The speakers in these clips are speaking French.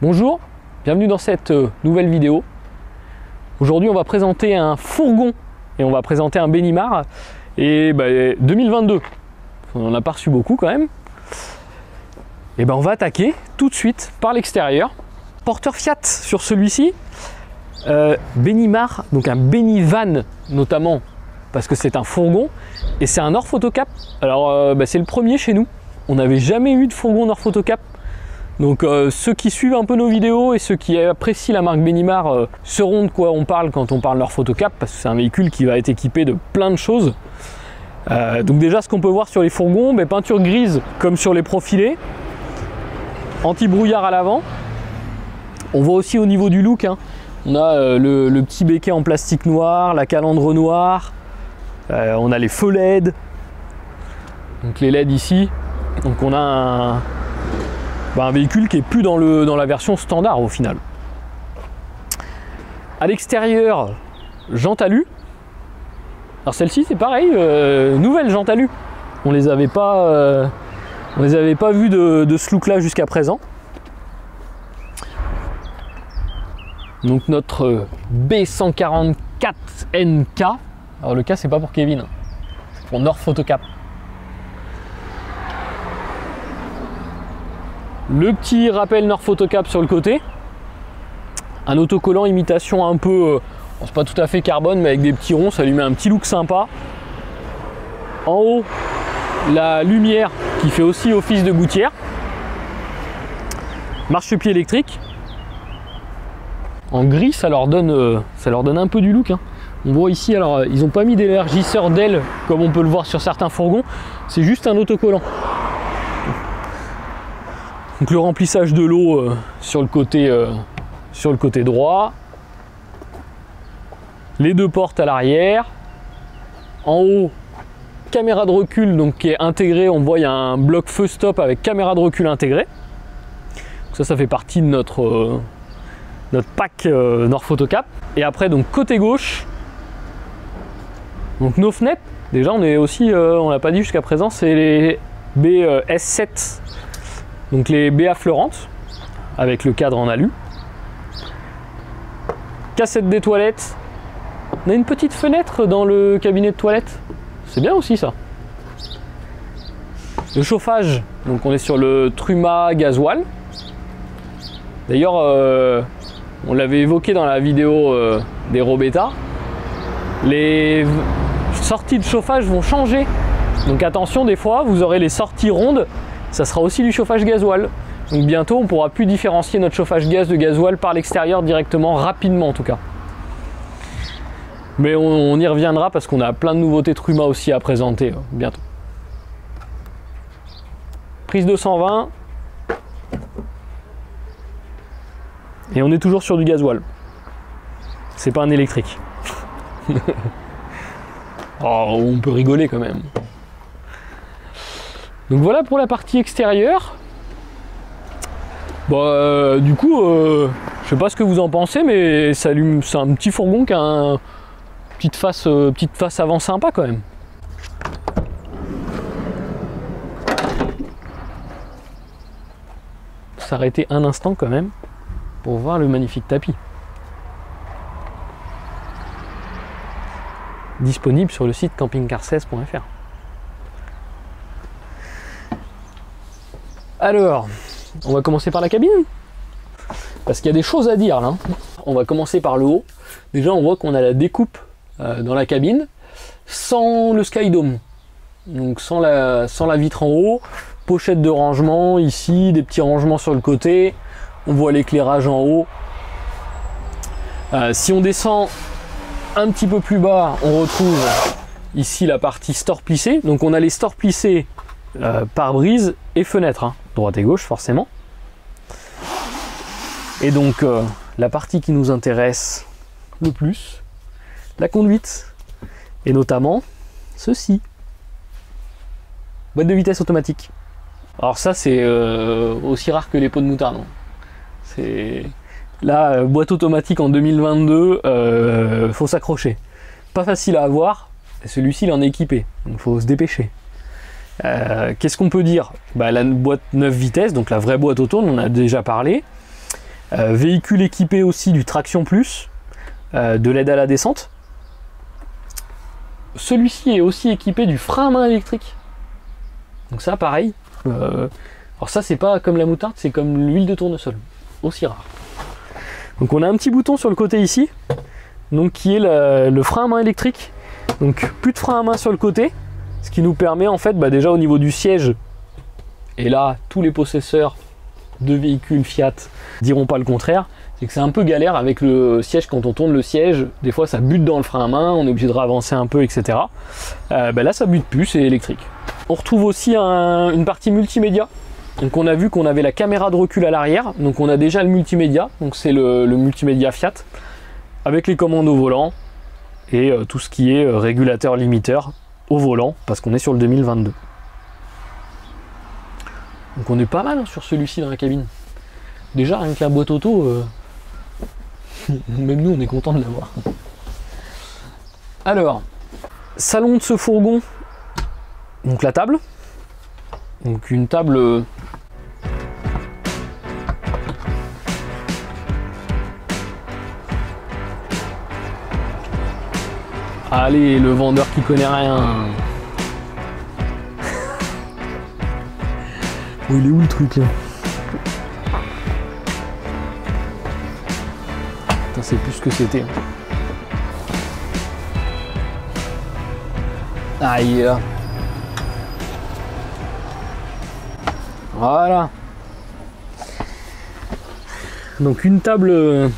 Bonjour, bienvenue dans cette nouvelle vidéo. Aujourd'hui on va présenter un fourgon et on va présenter un Benimar et 2022. On n'en a pas reçu beaucoup quand même. Et on va attaquer tout de suite par l'extérieur. Porteur Fiat sur celui-ci. Benimar, donc un Benivan notamment parce que c'est un fourgon et c'est un hors photocap. Alors c'est le premier chez nous. On n'avait jamais eu de fourgon hors photocap. Donc ceux qui suivent un peu nos vidéos et ceux qui apprécient la marque Benimar sauront de quoi on parle quand on parle leur photocap, parce que c'est un véhicule qui va être équipé de plein de choses. Donc déjà ce qu'on peut voir sur les fourgons, peinture grise comme sur les profilés, anti-brouillard à l'avant. On voit aussi au niveau du look, on a le petit béquet en plastique noir, la calandre noire, on a les feux LED, donc les LED ici, donc on a un véhicule qui est plus dans la version standard au final. À l'extérieur, jante alu. Alors celle-ci c'est pareil, nouvelle jante alu. On les avait pas vus de ce look là jusqu'à présent. Donc notre B144NK. Alors le K c'est pas pour Kevin, c'est pour Nord Photocap. Le petit rappel Nord Photocap sur le côté, un autocollant imitation un peu, c'est pas tout à fait carbone mais avec des petits ronds, ça lui met un petit look sympa. En haut, la lumière qui fait aussi office de gouttière, marche-pied électrique. En gris, ça leur donne un peu du look. On voit ici, alors ils n'ont pas mis d'élargisseur d'aile comme on peut le voir sur certains fourgons, c'est juste un autocollant. Donc le remplissage de l'eau sur le côté droit, les deux portes à l'arrière, en haut caméra de recul donc qui est intégrée, on voit il y a un bloc feu stop avec caméra de recul intégrée. Donc ça fait partie de notre pack Nord Photocap. Et après donc côté gauche, donc nos fenêtres, déjà on est aussi, on l'a pas dit jusqu'à présent, c'est les BS7. Donc les BA fleurantes avec le cadre en alu. Cassette des toilettes. On a une petite fenêtre dans le cabinet de toilette. C'est bien aussi ça. Le chauffage, donc on est sur le Truma gasoil. D'ailleurs, on l'avait évoqué dans la vidéo des Robetta. Les sorties de chauffage vont changer. Donc attention, des fois vous aurez les sorties rondes. Ça sera aussi du chauffage gasoil. Donc bientôt on pourra plus différencier notre chauffage gaz de gasoil par l'extérieur directement, rapidement en tout cas. Mais on y reviendra parce qu'on a plein de nouveautés Truma aussi à présenter bientôt. Prise 220. Et on est toujours sur du gasoil. C'est pas un électrique. Oh, on peut rigoler quand même. Donc voilà pour la partie extérieure. Du coup, je sais pas ce que vous en pensez, mais c'est un petit fourgon qui a une petite face avant sympa quand même. S'arrêter un instant quand même pour voir le magnifique tapis. Disponible sur le site campingcar16.fr. Alors, on va commencer par la cabine, parce qu'il y a des choses à dire là. On va commencer par le haut. Déjà, on voit qu'on a la découpe dans la cabine, sans le skydome, donc sans la vitre en haut, pochette de rangement ici, des petits rangements sur le côté, on voit l'éclairage en haut. Si on descend un petit peu plus bas, on retrouve ici la partie store plissé. Donc on a les stores plissés pare-brise et fenêtre, droite et gauche forcément. Et donc la partie qui nous intéresse le plus, la conduite, et notamment ceci, boîte de vitesse automatique. Alors ça c'est aussi rare que les pots de moutarde. C'est la boîte automatique en 2022, faut s'accrocher. Pas facile à avoir, celui-ci il en est équipé, donc faut se dépêcher. Qu'est-ce qu'on peut dire? La boîte 9 vitesses, donc la vraie boîte auto, on en a déjà parlé. Véhicule équipé aussi du traction plus, de l'aide à la descente. Celui-ci est aussi équipé du frein à main électrique. Donc ça pareil. Alors ça c'est pas comme la moutarde, c'est comme l'huile de tournesol. Aussi rare. Donc on a un petit bouton sur le côté ici, donc qui est le frein à main électrique. Donc plus de frein à main sur le côté, ce qui nous permet en fait déjà au niveau du siège, et là tous les possesseurs de véhicules Fiat diront pas le contraire, c'est que c'est un peu galère avec le siège. Quand on tourne le siège, des fois ça bute dans le frein à main, on est obligé de ravancer un peu, etc. Là ça bute plus, c'est électrique. On retrouve aussi une partie multimédia. Donc on a vu qu'on avait la caméra de recul à l'arrière, donc on a déjà le multimédia, donc c'est le multimédia Fiat, avec les commandes au volant et tout ce qui est régulateur limiteur au volant, parce qu'on est sur le 2022. Donc on est pas mal sur celui-ci dans la cabine. Déjà rien que la boîte auto, même nous on est content de l'avoir. Alors, salon de ce fourgon, donc la table. Donc une table allez, le vendeur qui connaît rien. Oh, il est où le truc là? Putain, c'est plus ce que c'était. Ah, il est là. Voilà. Donc une table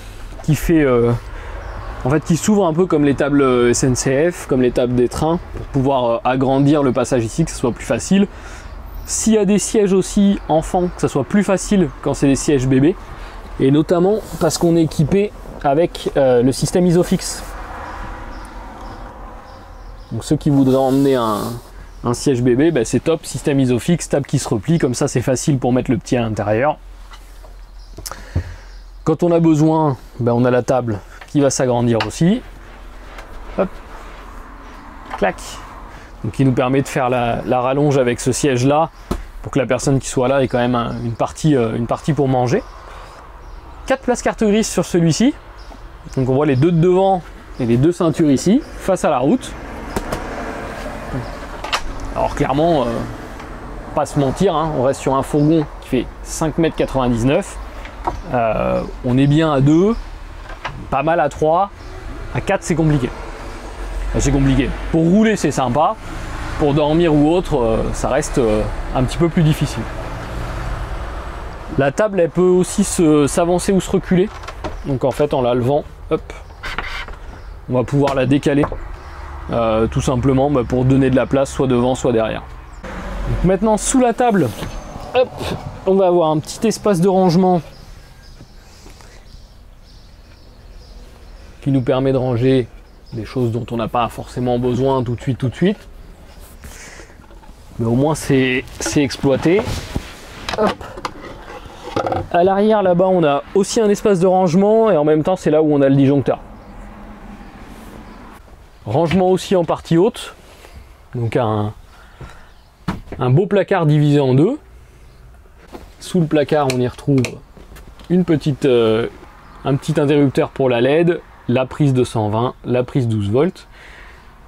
qui fait en fait qui s'ouvre un peu comme les tables SNCF, comme les tables des trains, pour pouvoir agrandir le passage ici, que ce soit plus facile. S'il y a des sièges aussi enfants, que ce soit plus facile quand c'est des sièges bébés, et notamment parce qu'on est équipé avec le système Isofix. Donc ceux qui voudraient emmener un siège bébé, c'est top, système Isofix, table qui se replie, comme ça c'est facile pour mettre le petit à l'intérieur. Quand on a besoin, on a la table qui va s'agrandir aussi. Hop, clac. Donc qui nous permet de faire la rallonge avec ce siège là, pour que la personne qui soit là ait quand même une partie pour manger. 4 places carte grise sur celui-ci. Donc on voit les deux de devant et les deux ceintures ici, face à la route. Alors clairement, pas se mentir, hein, on reste sur un fourgon qui fait 5,99 m. On est bien à 2, pas mal à 3, à 4 c'est compliqué. C'est compliqué. Pour rouler c'est sympa, pour dormir ou autre, ça reste un petit peu plus difficile. La table elle peut aussi s'avancer ou se reculer. Donc en fait en la levant, hop, on va pouvoir la décaler. Tout simplement pour donner de la place soit devant soit derrière. Donc maintenant sous la table, hop, on va avoir un petit espace de rangement qui nous permet de ranger des choses dont on n'a pas forcément besoin tout de suite. Mais au moins c'est exploité. Hop. À l'arrière là-bas on a aussi un espace de rangement et en même temps c'est là où on a le disjoncteur. Rangement aussi en partie haute, donc un beau placard divisé en deux. Sous le placard on y retrouve un petit interrupteur pour la LED, la prise 220, la prise 12 volts.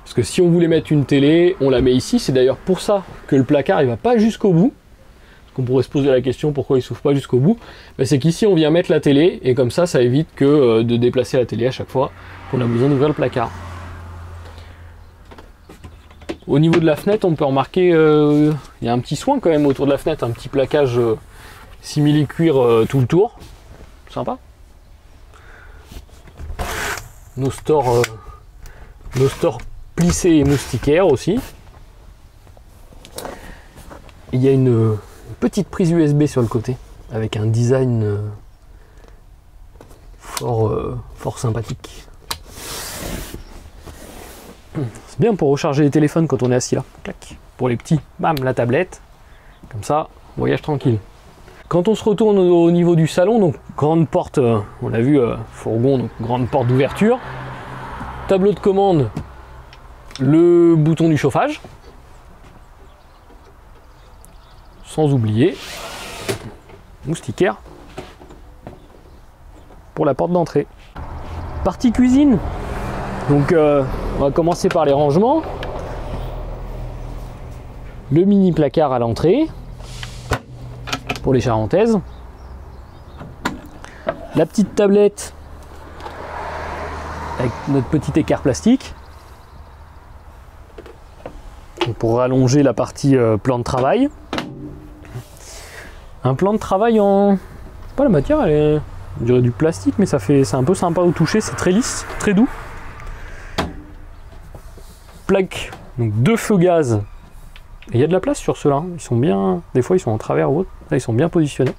Parce que si on voulait mettre une télé, on la met ici. C'est d'ailleurs pour ça que le placard il va pas jusqu'au bout. Parce qu'on pourrait se poser la question pourquoi il s'ouvre pas jusqu'au bout. C'est qu'ici on vient mettre la télé et comme ça évite que de déplacer la télé à chaque fois qu'on a besoin d'ouvrir le placard. Au niveau de la fenêtre, on peut remarquer il y a un petit soin quand même autour de la fenêtre, un petit plaquage simili-cuir tout le tour. Sympa. Nos stores plissés et moustiquaires aussi. Il y a une petite prise USB sur le côté avec un design fort sympathique. C'est bien pour recharger les téléphones quand on est assis là. Clac. Pour les petits, bam, la tablette. Comme ça, voyage tranquille. Quand on se retourne au niveau du salon, donc grande porte, on l'a vu, fourgon, donc grande porte d'ouverture. Tableau de commande, le bouton du chauffage. Sans oublier, moustiquaire. pour la porte d'entrée. Partie cuisine. Donc on va commencer par les rangements. Le mini placard à l'entrée pour les charentaises. La petite tablette avec notre petit écart plastique pour rallonger la partie plan de travail. Un plan de travail en... Pas la matière, elle est... On dirait du plastique, mais c'est un peu sympa au toucher, c'est très lisse, très doux. Plaque, donc 2 feux gaz. Et il y a de la place sur ceux-là, ils sont bien... Des fois ils sont en travers ou autre, là ils sont bien positionnés.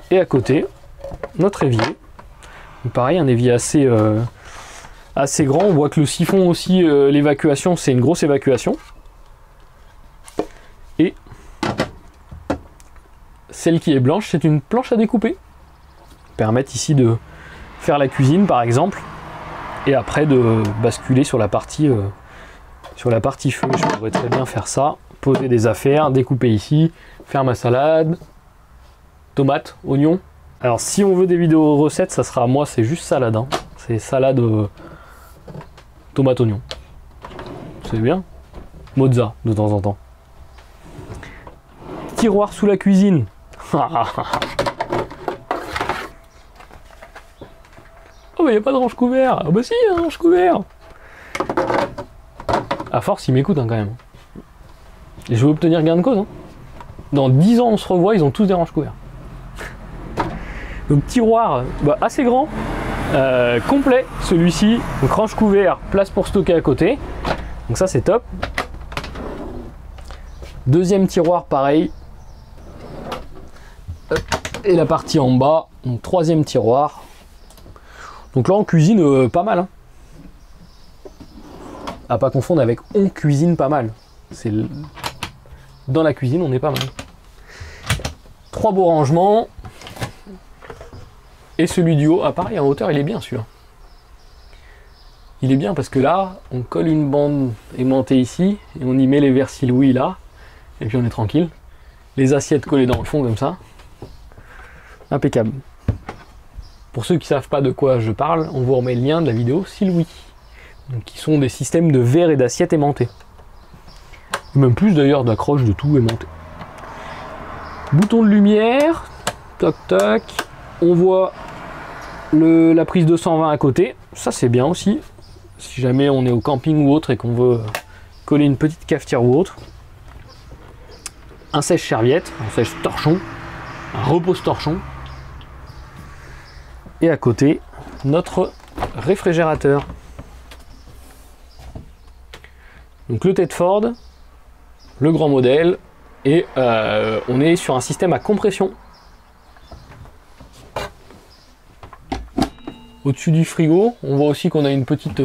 Et à côté, notre évier. Donc pareil, un évier assez grand. On voit que le siphon aussi, l'évacuation, c'est une grosse évacuation. Et celle qui est blanche, c'est une planche à découper. Permettre ici de faire la cuisine par exemple. Et après de basculer sur la partie feu. Je pourrais très bien faire ça. Poser des affaires, découper ici, faire ma salade, tomates, oignons. Alors si on veut des vidéos recettes, ça sera, moi c'est juste salade. Hein. C'est salade, tomate, oignon. C'est bien. Mozza de temps en temps. Tiroir sous la cuisine. Oh bah il n'y a pas de range couvert. Ah bah si, il y a un range couvert. À force, ils m'écoutent hein, quand même. Et je vais obtenir gain de cause. Hein. Dans 10 ans, on se revoit, ils ont tous des ranges couverts. Donc tiroir bah, assez grand, complet celui-ci. Donc range couvert, place pour stocker à côté. Donc ça c'est top. Deuxième tiroir pareil. Et la partie en bas, donc troisième tiroir. Donc là on cuisine pas mal. Hein. À pas confondre avec on cuisine pas mal. C'est dans la cuisine on est pas mal. 3 beaux rangements. Et celui du haut, ah pareil en hauteur il est bien celui-là. Il est bien parce que là on colle une bande aimantée ici et on y met les verres Louis là. Et puis on est tranquille. Les assiettes collées dans le fond comme ça. Impeccable. Pour ceux qui ne savent pas de quoi je parle, on vous remet le lien de la vidéo Louis. Donc qui sont des systèmes de verres et d'assiettes aimantés. Même plus d'ailleurs d'accroche de tout aimanté. Bouton de lumière. Toc toc. On voit la prise 220 à côté. Ça c'est bien aussi. Si jamais on est au camping ou autre et qu'on veut coller une petite cafetière ou autre. Un sèche-serviette, un sèche-torchon, un repose-torchon. Et à côté, notre réfrigérateur. Donc le Tedford, le grand modèle, et on est sur un système à compression. Au-dessus du frigo, on voit aussi qu'on a une petite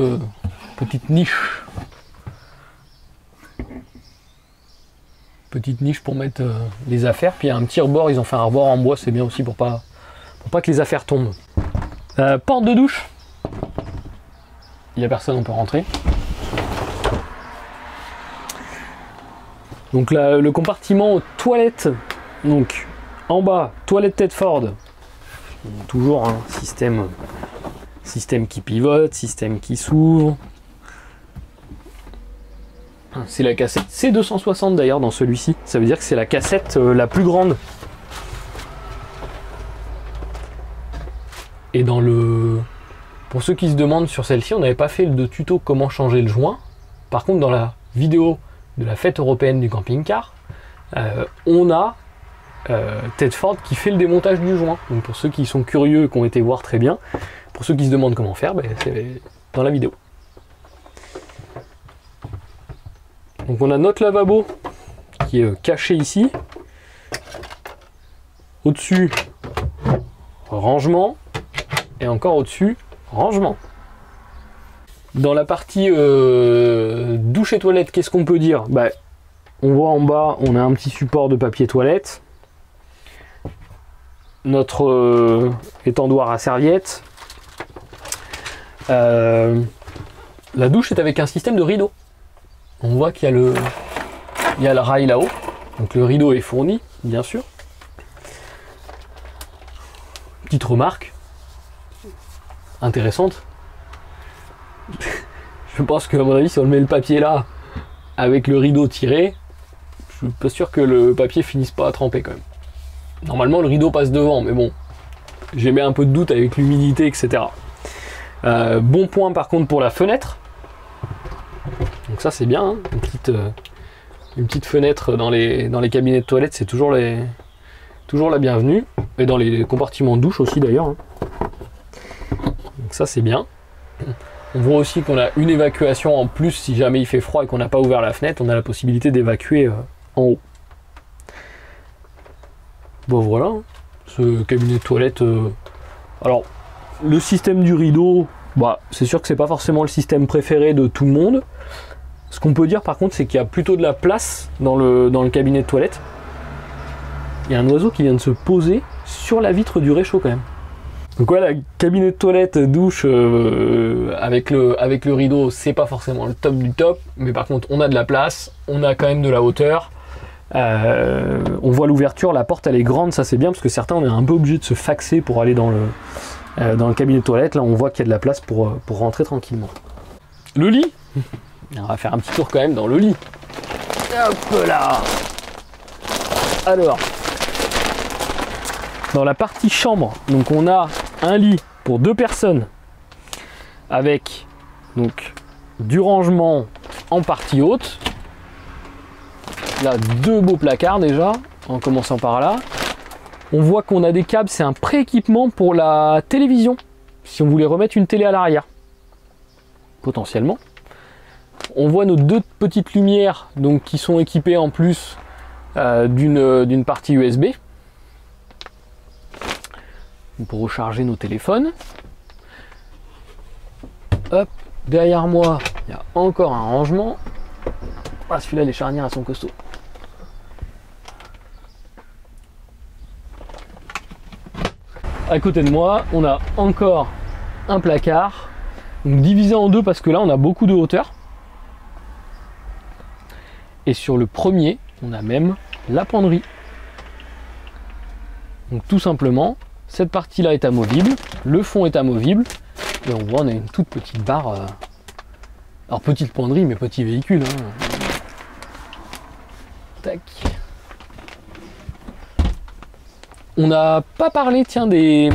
niche. Petite niche pour mettre les affaires. Puis il y a un petit rebord, ils ont fait un rebord en bois, c'est bien aussi pour pas que les affaires tombent. Porte de douche. Il n'y a personne, on peut rentrer. Donc là, le compartiment toilette. Donc en bas, toilette Tedford. Toujours un système qui pivote, système qui s'ouvre. C'est la cassette C260 d'ailleurs dans celui-ci. Ça veut dire que c'est la cassette la plus grande. Et dans le... Pour ceux qui se demandent sur celle-ci, on n'avait pas fait de tuto comment changer le joint. Par contre, dans la vidéo de la fête européenne du camping-car, on a Tedford qui fait le démontage du joint. Donc pour ceux qui sont curieux et qui ont été voir très bien, pour ceux qui se demandent comment faire, c'est dans la vidéo. Donc on a notre lavabo qui est caché ici. Au-dessus, rangement. Et encore au-dessus, rangement. Dans la partie douche et toilette, qu'est-ce qu'on peut dire? On voit en bas, on a un petit support de papier toilette. Notre étendoir à serviettes. La douche est avec un système de rideau. On voit qu'il y a le rail là-haut. Donc le rideau est fourni, bien sûr. Petite remarque intéressante. Je pense qu'à mon avis, si on met le papier là, avec le rideau tiré, je suis pas sûr que le papier finisse pas à tremper quand même. Normalement, le rideau passe devant, mais bon, j'ai mis un peu de doute avec l'humidité, etc. Bon point par contre pour la fenêtre. Donc ça c'est bien, hein, une petite fenêtre dans les cabinets de toilettes, c'est toujours la bienvenue. Et dans les compartiments de douche aussi d'ailleurs. Hein. Donc ça c'est bien. On voit aussi qu'on a une évacuation en plus si jamais il fait froid et qu'on n'a pas ouvert la fenêtre, on a la possibilité d'évacuer en haut. Bon voilà, hein, ce cabinet de toilette. Alors le système du rideau, bah, c'est sûr que c'est pas forcément le système préféré de tout le monde. Ce qu'on peut dire par contre, c'est qu'il y a plutôt de la place dans le cabinet de toilette. Il y a un oiseau qui vient de se poser sur la vitre du réchaud quand même. Donc voilà, cabinet de toilette, douche avec le rideau, c'est pas forcément le top du top, mais par contre on a de la place, on a quand même de la hauteur. On voit l'ouverture, la porte elle est grande, ça c'est bien parce que certains on est un peu obligé de se faxer pour aller dans le cabinet de toilette. Là on voit qu'il y a de la place pour rentrer tranquillement. Le lit, on va faire un petit tour quand même dans le lit. Hop là. Alors, dans la partie chambre, donc on a un lit pour 2 personnes avec donc du rangement en partie haute. Là, 2 beaux placards déjà, en commençant par là. On voit qu'on a des câbles, c'est un pré-équipement pour la télévision, si on voulait remettre une télé à l'arrière, potentiellement. On voit nos 2 petites lumières donc, qui sont équipées en plus d'une partie USB pour recharger nos téléphones. Hop, derrière moi, il y a encore un rangement. Ah, celui-là, les charnières, elles sont costauds. À côté de moi, on a encore un placard, donc divisé en 2 parce que là, on a beaucoup de hauteur. Et sur le premier, on a même la penderie. Donc tout simplement, cette partie-là est amovible, le fond est amovible, et on voit on a une toute petite barre. Alors petite penderie, mais petit véhicule. Hein. Tac. On n'a pas parlé, tiens, de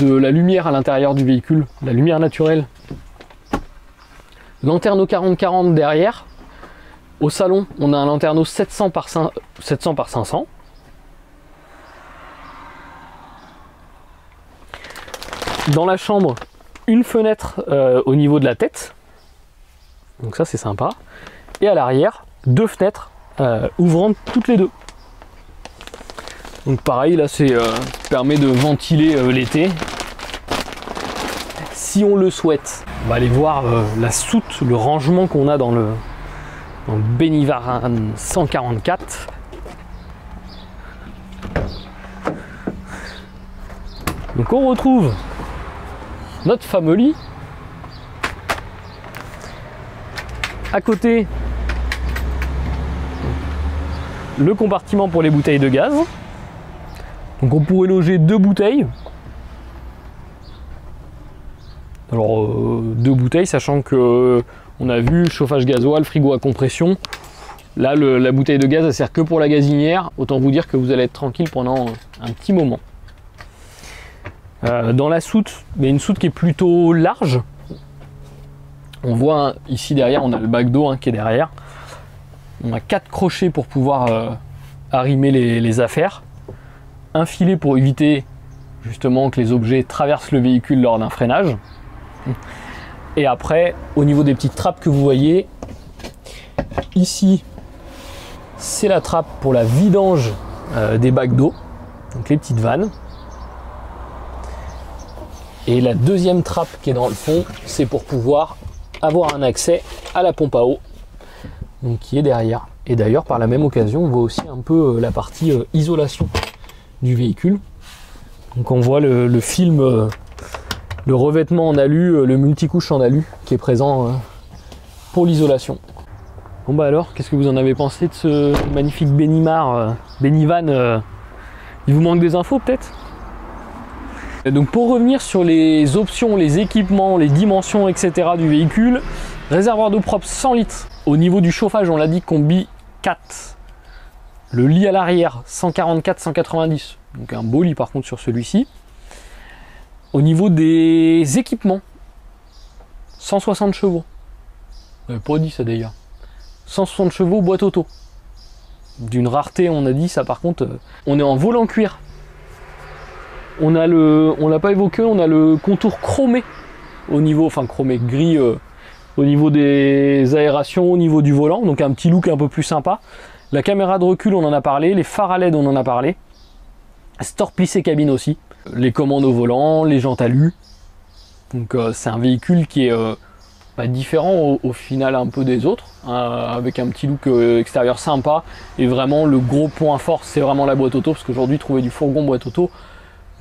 la lumière à l'intérieur du véhicule, la lumière naturelle. Lanterneau 40-40 derrière. Au salon, on a un lanterneau 700 par 500. Dans la chambre, une fenêtre au niveau de la tête. Donc ça, c'est sympa. Et à l'arrière, 2 fenêtres ouvrant toutes les 2. Donc pareil, là, c'est permet de ventiler l'été. Si on le souhaite, on va aller voir la soute, le rangement qu'on a dans le Benivan 144. Donc on retrouve notre fameux lit. À côté, le compartiment pour les bouteilles de gaz. Donc on pourrait loger 2 bouteilles. Alors 2 bouteilles, sachant que on a vu chauffage gasoil, frigo à compression. Là, la bouteille de gaz, elle sert que pour la gazinière. Autant vous dire que vous allez être tranquille pendant un petit moment. Dans la soute, il y a une soute qui est plutôt large. On voit ici derrière, on a le bac d'eau qui est derrière. On a 4 crochets pour pouvoir arrimer les affaires. Un filet pour éviter justement que les objets traversent le véhicule lors d'un freinage. Et après, au niveau des petites trappes que vous voyez, ici, c'est la trappe pour la vidange des bacs d'eau, donc les petites vannes. Et la deuxième trappe qui est dans le fond, c'est pour pouvoir avoir un accès à la pompe à eau, donc qui est derrière. Et d'ailleurs, par la même occasion, on voit aussi un peu la partie isolation du véhicule. Donc on voit le film, le revêtement en alu, le multicouche en alu qui est présent pour l'isolation. Bon bah alors, qu'est-ce que vous en avez pensé de ce magnifique Benivan Il vous manque des infos peut-être? Donc pour revenir sur les options, les équipements, les dimensions, etc. du véhicule, réservoir d'eau propre 100 litres. Au niveau du chauffage, on l'a dit, combi 4. Le lit à l'arrière, 144-190. Donc un beau lit par contre sur celui-ci. Au niveau des équipements, 160 chevaux. J'avais pas dit ça d'ailleurs. 160 chevaux, boîte auto. D'une rareté, on a dit ça par contre. On est en volant cuir. On l'a pas évoqué, on a le contour chromé au niveau, enfin chromé, gris au niveau des aérations, au niveau du volant, donc un petit look un peu plus sympa. La caméra de recul, on en a parlé, les phares à LED, on en a parlé. Store plissé cabine aussi, les commandes au volant, les jantes alu. Donc c'est un véhicule qui est différent au final un peu des autres, avec un petit look extérieur sympa. Et vraiment le gros point fort, c'est vraiment la boîte auto, parce qu'aujourd'hui trouver du fourgon boîte auto,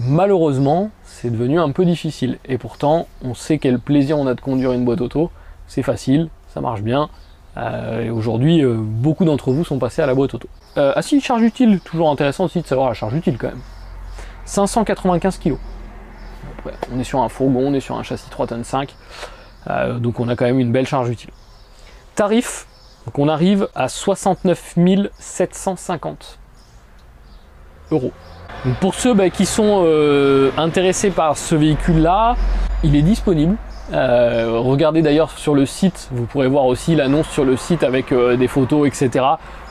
malheureusement, c'est devenu un peu difficile. Et pourtant, on sait quel plaisir on a de conduire une boîte auto. C'est facile, ça marche bien. Et aujourd'hui, beaucoup d'entre vous sont passés à la boîte auto. Ah si, charge utile, toujours intéressant aussi de savoir la charge utile quand même. 595 kg. Après, on est sur un fourgon, on est sur un châssis 3 tonnes 5. Donc on a quand même une belle charge utile. Tarif, donc on arrive à 69 750 €. Donc pour ceux qui sont intéressés par ce véhicule-là, il est disponible. Regardez d'ailleurs sur le site, vous pourrez voir aussi l'annonce sur le site avec des photos, etc.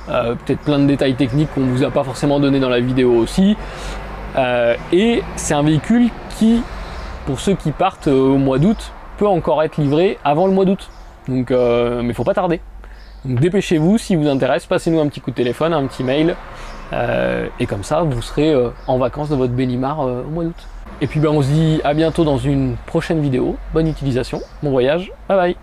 Peut-être plein de détails techniques qu'on ne vous a pas forcément donné dans la vidéo aussi. Et c'est un véhicule qui, pour ceux qui partent au mois d'août, peut encore être livré avant le mois d'août. Donc, mais il ne faut pas tarder. Donc dépêchez-vous, si vous intéresse, passez-nous un petit coup de téléphone, un petit mail. Et comme ça, vous serez en vacances de votre Benimar au mois d'août. Et puis on se dit à bientôt dans une prochaine vidéo. Bonne utilisation, bon voyage, bye bye.